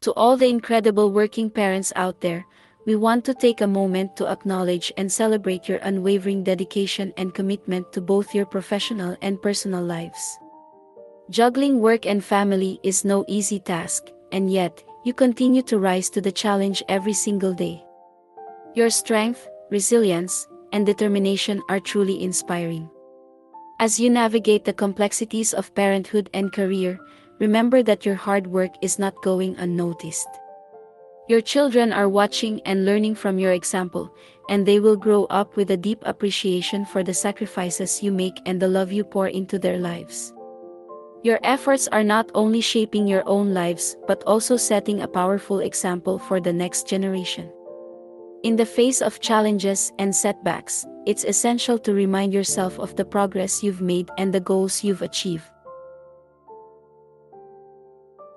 To all the incredible working parents out there, we want to take a moment to acknowledge and celebrate your unwavering dedication and commitment to both your professional and personal lives. Juggling work and family is no easy task, and yet, you continue to rise to the challenge every single day. Your strength, resilience, and determination are truly inspiring. As you navigate the complexities of parenthood and career, remember that your hard work is not going unnoticed. Your children are watching and learning from your example, and they will grow up with a deep appreciation for the sacrifices you make and the love you pour into their lives. Your efforts are not only shaping your own lives but also setting a powerful example for the next generation. In the face of challenges and setbacks, it's essential to remind yourself of the progress you've made and the goals you've achieved.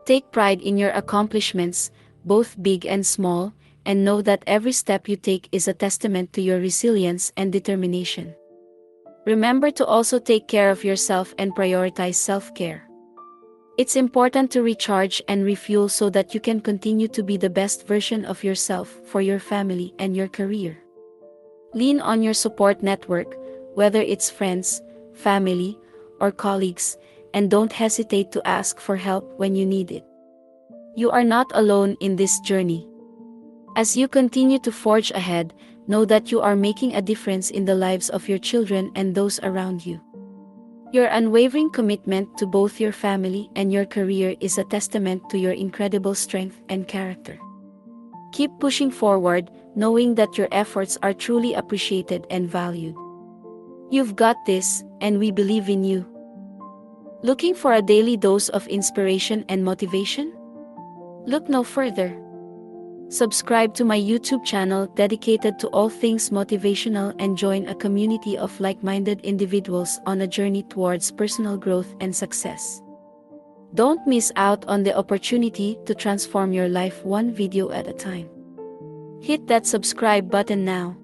Take pride in your accomplishments, both big and small, and know that every step you take is a testament to your resilience and determination. Remember to also take care of yourself and prioritize self-care. It's important to recharge and refuel so that you can continue to be the best version of yourself for your family and your career. Lean on your support network, whether it's friends, family, or colleagues, and don't hesitate to ask for help when you need it. You are not alone in this journey. As you continue to forge ahead, know that you are making a difference in the lives of your children and those around you. Your unwavering commitment to both your family and your career is a testament to your incredible strength and character. Keep pushing forward, knowing that your efforts are truly appreciated and valued. You've got this, and we believe in you. Looking for a daily dose of inspiration and motivation? Look no further. Subscribe to my YouTube channel dedicated to all things motivational and join a community of like-minded individuals on a journey towards personal growth and success. Don't miss out on the opportunity to transform your life one video at a time. Hit that subscribe button now.